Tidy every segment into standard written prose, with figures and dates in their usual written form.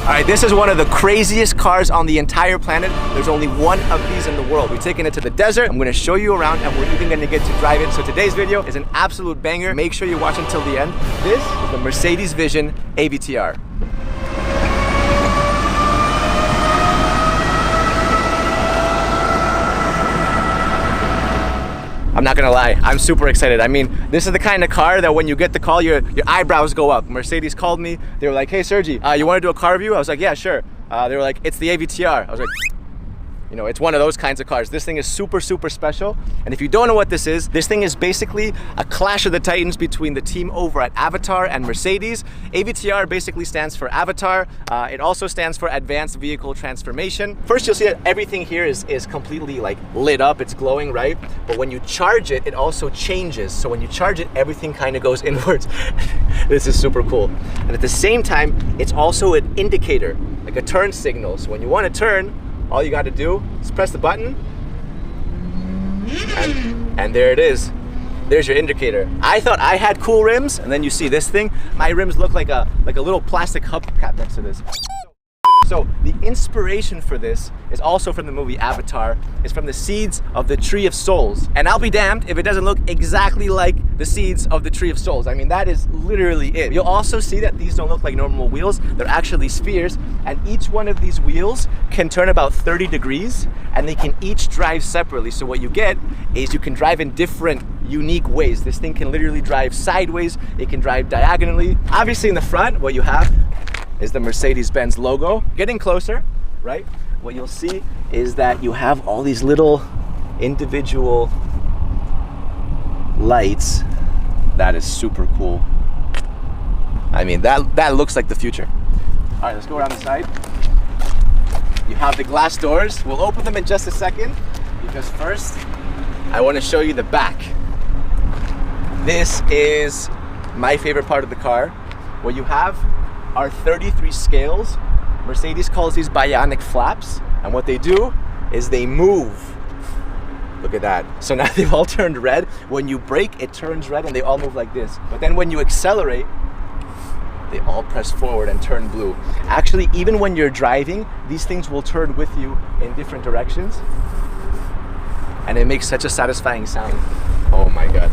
All right, this is one of the craziest cars on the entire planet. There's only one of these in the world. We're taking it to the desert. I'm gonna show you around and we're even gonna get to drive it. So today's video is an absolute banger. Make sure you watch until the end. This is the Mercedes Vision AVTR. I'm not gonna lie, I'm super excited. I mean, this is the kind of car that when you get the call, your eyebrows go up. Mercedes called me. They were like, hey Sergi, you wanna do a car review? I was like, yeah, sure. They were like, it's the AVTR. I was like, you know, it's one of those kinds of cars. This thing is super, super special. And if you don't know what this thing is basically a clash of the titans between the team over at Avatar and Mercedes. AVTR basically stands for Avatar. It also stands for Advanced Vehicle Transformation. First, you'll see that everything here is completely like lit up. It's glowing, right? But when you charge it, it also changes. So when you charge it, everything kind of goes inwards. This is super cool. And at the same time, it's also an indicator, like a turn signal. So when you want to turn, all you got to do is press the button, and there it is. There's your indicator. I thought I had cool rims, and then you see this thing. My rims look like a little plastic hubcap next to this. So the inspiration for this is also from the movie Avatar. It's from the seeds of the Tree of Souls. And I'll be damned if it doesn't look exactly like the seeds of the Tree of Souls. I mean, that is literally it. You'll also see that these don't look like normal wheels. They're actually spheres. And each one of these wheels can turn about 30 degrees and they can each drive separately. So what you get is you can drive in different unique ways. This thing can literally drive sideways. It can drive diagonally. Obviously in the front, what you have is the Mercedes-Benz logo. Getting closer, right? What you'll see is that you have all these little individual lights. That is super cool. I mean, that looks like the future. All right, let's go around the side. You have the glass doors. We'll open them in just a second because first, I want to show you the back. This is my favorite part of the car. What you have are 33 scales. Mercedes calls these bionic flaps, and what they do is they move. Look at that. So now they've all turned red. When you brake, it turns red and they all move like this. But then when you accelerate, they all press forward and turn blue. Actually, even when you're driving, these things will turn with you in different directions. And it makes such a satisfying sound. Oh my God.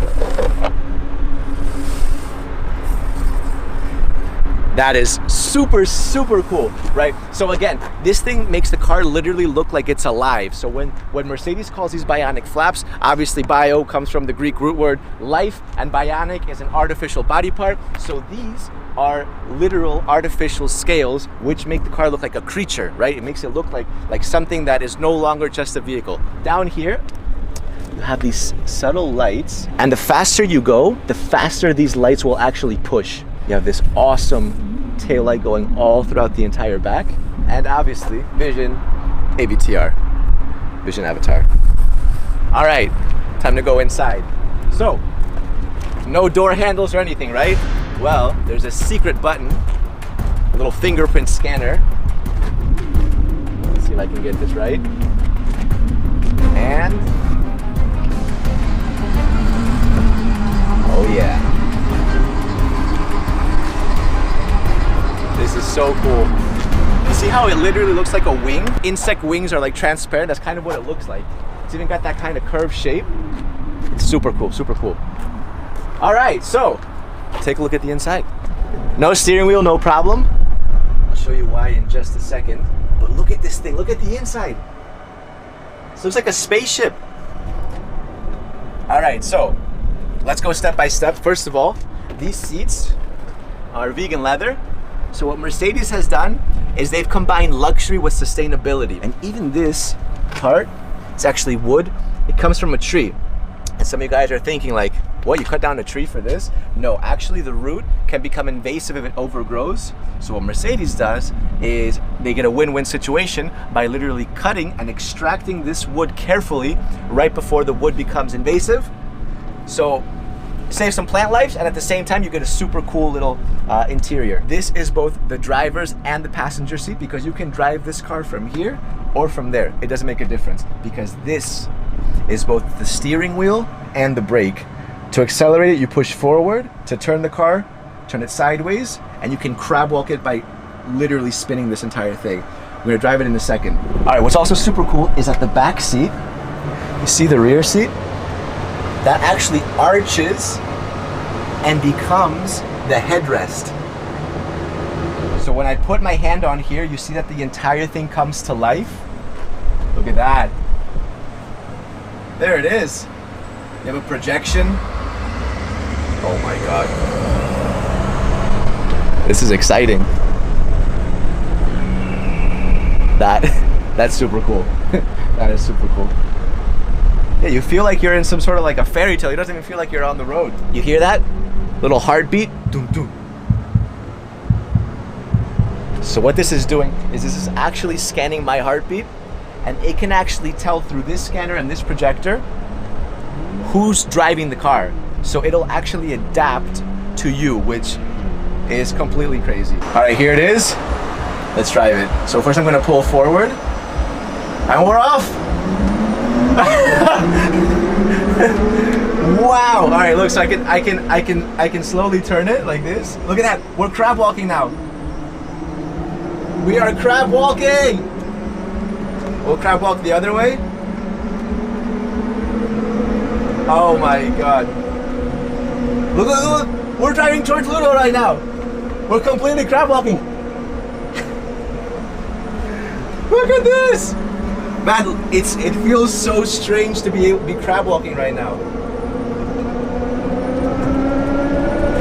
That is super, super cool, right? So again, this thing makes the car literally look like it's alive. So when Mercedes calls these bionic flaps, obviously bio comes from the Greek root word life, and bionic is an artificial body part. So these are literal artificial scales which make the car look like a creature, right? It makes it look like something that is no longer just a vehicle. Down here, you have these subtle lights, and the faster you go, the faster these lights will actually push. You have this awesome taillight going all throughout the entire back. And obviously, Vision AVTR, Vision Avatar. All right, time to go inside. So, no door handles or anything, right? Well, there's a secret button, a little fingerprint scanner. Let's see if I can get this right. And, oh yeah. This is so cool. You see how it literally looks like a wing? Insect wings are like transparent. That's kind of what it looks like. It's even got that kind of curved shape. It's super cool, super cool. All right, so take a look at the inside. No steering wheel, no problem. I'll show you why in just a second. But look at this thing, look at the inside. This looks like a spaceship. All right, so let's go step by step. First of all, these seats are vegan leather. So what Mercedes has done is they've combined luxury with sustainability. And even this part, it's actually wood. It comes from a tree. And some of you guys are thinking like, what, you cut down a tree for this? No, actually the root can become invasive if it overgrows. So what Mercedes does is they get a win-win situation by literally cutting and extracting this wood carefully right before the wood becomes invasive. So save some plant lives, and at the same time you get a super cool little interior. This is both the driver's and the passenger seat because you can drive this car from here or from there. It doesn't make a difference because this is both the steering wheel and the brake. To accelerate it, you push forward. To turn the car, turn it sideways, and you can crab walk it by literally spinning this entire thing. I'm gonna drive it in a second. All right, what's also super cool is that the back seat, you see the rear seat? That actually arches and becomes the headrest. So when I put my hand on here, you see that the entire thing comes to life. Look at that. There it is. You have a projection. Oh my God. This is exciting. That's super cool. That is super cool. Yeah, you feel like you're in some sort of like a fairy tale. It doesn't even feel like you're on the road. You hear that? Little heartbeat. Doom, doom. So what this is doing is this is actually scanning my heartbeat, and it can actually tell through this scanner and this projector who's driving the car. So it'll actually adapt to you, which is completely crazy. All right, here it is. Let's drive it. So first I'm gonna pull forward, and we're off. Wow. All right, look, so I can slowly turn it like this. Look at that. We're crab walking now. We are crab walking. We'll crab walk the other way. Oh my God. Look, look, look. We're driving towards Ludo right now. We're completely crab walking. Look at this. Man, it feels so strange to be crab walking right now.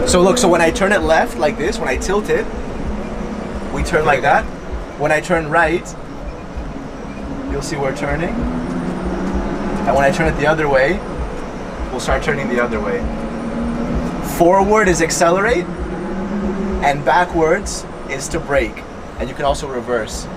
So look, so when I turn it left like this, when I tilt it, we turn like that. When I turn right, you'll see we're turning. And when I turn it the other way, we'll start turning the other way. Forward is accelerate, and backwards is to brake. And you can also reverse.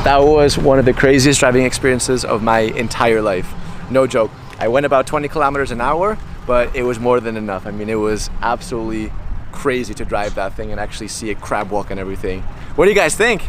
That was one of the craziest driving experiences of my entire life. No joke. I went about 20 kilometers an hour, but it was more than enough. I mean, it was absolutely crazy to drive that thing and actually see it crab walk and everything. What do you guys think?